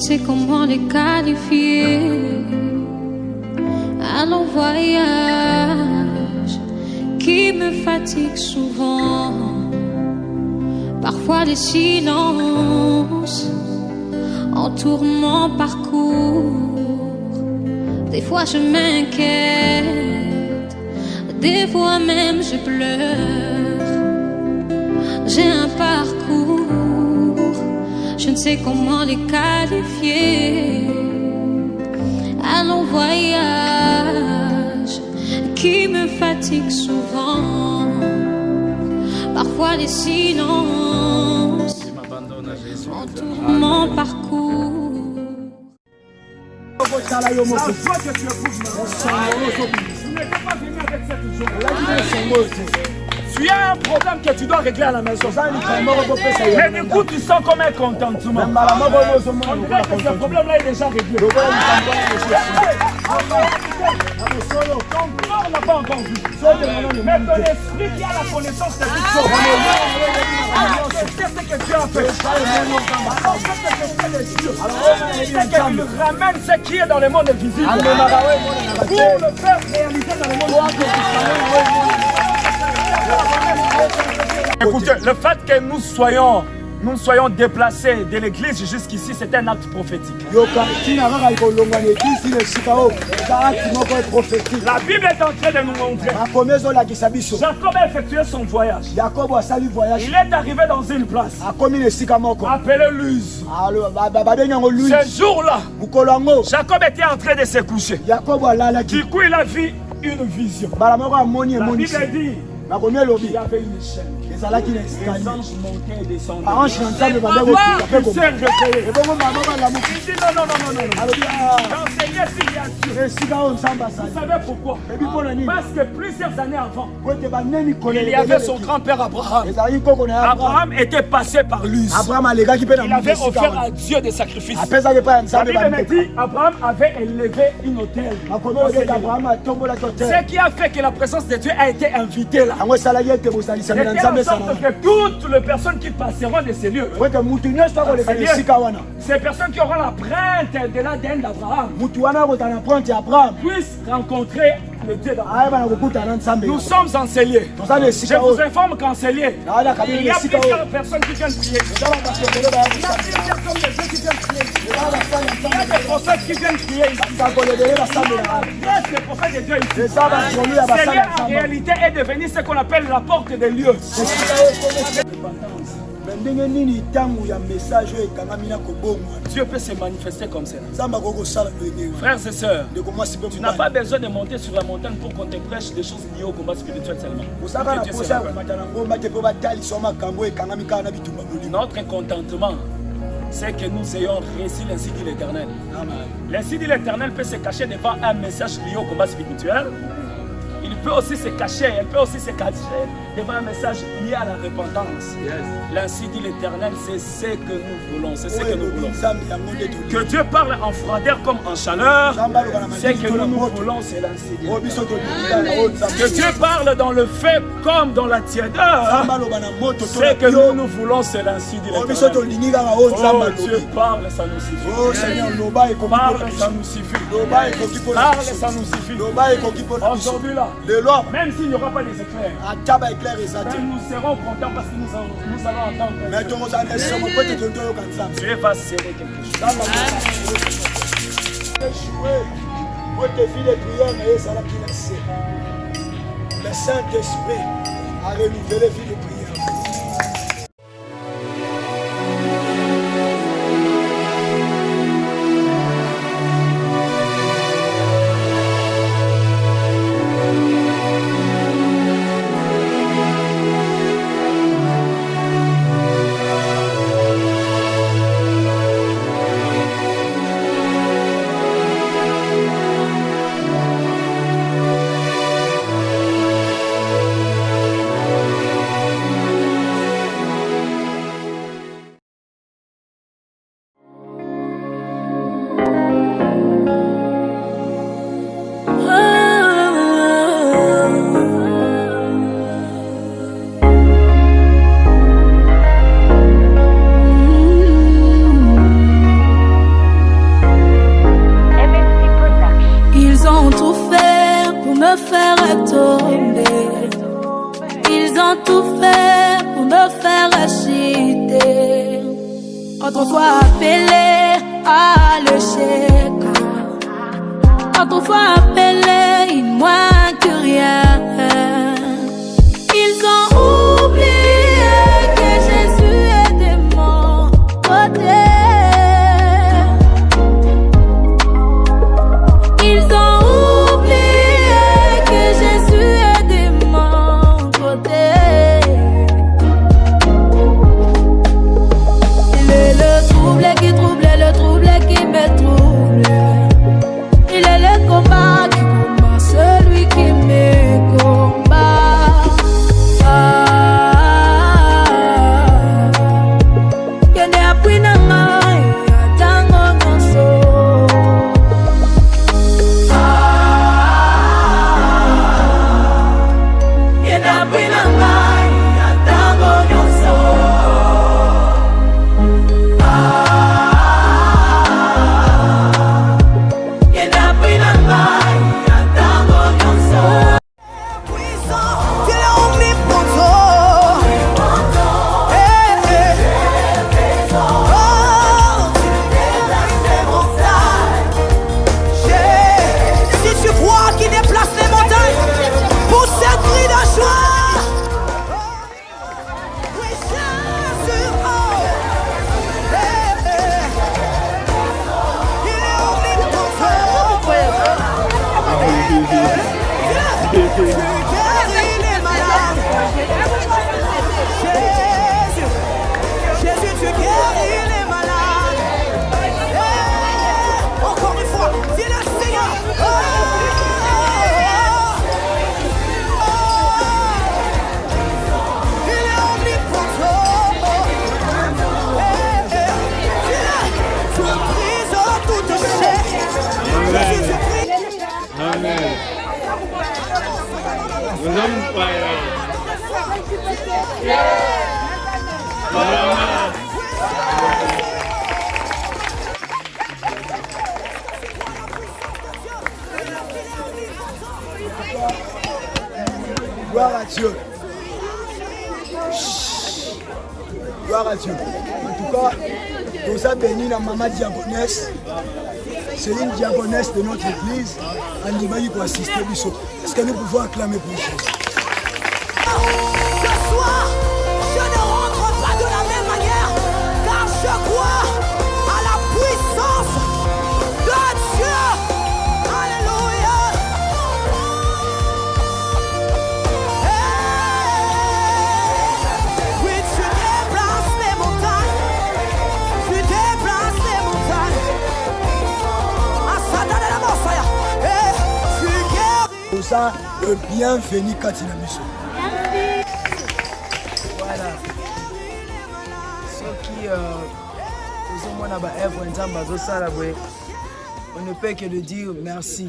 sais comment les qualifier. Un long voyage qui me fatigue souvent. Parfois des silences entourent mon parcours. Des fois je m'inquiète, des fois même je pleure. J'ai un parcours, je ne sais comment les qualifier. Un long voyage qui me fatigue souvent. Parfois les silences entourent mon parcours. La joie que tu éprouves, tu n'étais pas venu avec cette joie. Tu as un problème que tu dois régler à la maison. Mais du coup, tu sens comme un contentement. On dirait que ce problème-là est déjà réglé. Ton corps n'a pas encore vu. Mais ton esprit qui a la connaissance de toutes choses. Qu'est-ce que tu as fait? C'est qu'il ramène ce qui est dans le monde visible pour le faire réaliser dans le monde invisible. Écoutez, le fait que nous soyons déplacés de l'église jusqu'ici, c'est un acte prophétique. La Bible est en train de nous montrer. Jacob a effectué son voyage. Il est arrivé dans une place appelée Luz. Ce jour-là, Jacob était en train de se coucher. Du coup, il a vu une vision. La Bible dit qu'il y avait une chaîne. Les anges montaient et descendaient. Il dit non. D'enseigner s'il y a Dieu. Vous savez pourquoi? Parce que plusieurs années avant, il y avait son grand-père Abraham. Abraham était passé par Luz. Il avait offert à Dieu des sacrifices. La Bible me dit Abraham avait élevé une autel. Ce qui a fait que la présence de Dieu a été invitée là. Que toutes les personnes qui passeront de ces lieux, ces personnes qui auront la l'empreinte de l'ADN d'Abraham, puissent rencontrer le Dieu d'Abraham. Nous sommes en Célier. Je vous informe qu'en Célier, il y a plusieurs personnes qui viennent prier. Il y a plusieurs hommes de Dieu qui viennent prier. Il y a des prophètes qui viennent prier. Il y a des prophètes de Dieu ici. Célier en réalité est devenu ce qu'on appelle la porte des lieux. Dieu peut se manifester comme ça. Frères et sœurs, tu n'as pas besoin de monter sur la montagne pour qu'on te prêche des choses liées au combat spirituel seulement. Notre contentement, c'est que nous ayons réussi l'insigne de l'Éternel. L'insigne de l'Éternel peut se cacher devant un message lié au combat spirituel. Il peut aussi se cacher, elle peut aussi se cacher devant un message lié à la repentance. L'ainsi dit l'Éternel, c'est ce que nous voulons, c'est ce que nous voulons. Que Dieu parle en froideur comme en chaleur, c'est que nous voulons, c'est l'ainsi dit. Que Dieu parle dans le feu comme dans la tiédeur, c'est que nous voulons, c'est l'ainsi dit l'Éternel. Oh Dieu, parle, ça nous suffit. Parle, ça nous suffit. Parle, ça nous suffit. Aujourd'hui là, même s'il n'y aura pas des éclairs, nous serons contents parce que nous allons entendre. Dieu va serrer quelque chose. Le Saint-Esprit a renouvelé vie de prière. me faire tomber. Ils ont tout fait pour me faire chuter. Autrefois appelé à l'échec, autrefois appelé, il ne manque rien. Ils ont oublié que Jésus est de mon côté. Ils ont oublié que Jésus est de mon côté. Il est le trouble qui trouble, le trouble qui me trouble. Il est le combat qui combat celui qui me combat. Gloire à Dieu. Gloire à Dieu. En tout cas, nous avons béni la maman diaconesse. C'est une diaconesse de notre église. En Libaï pour assister à Bissot. Est-ce que nous pouvons acclamer pour Jésus? Ce soir, je ne rentre pas de la même manière, car je crois à la puissance de Dieu. Alléluia. Oui, tu déplaces les montagnes. Tu déplaces les montagnes. À Satan et la Messiah. Et tu guéris. Pour ça, le bienvenu Katina Bissot. Voilà. Ceux qui ont œuvre, on ne peut que de dire merci.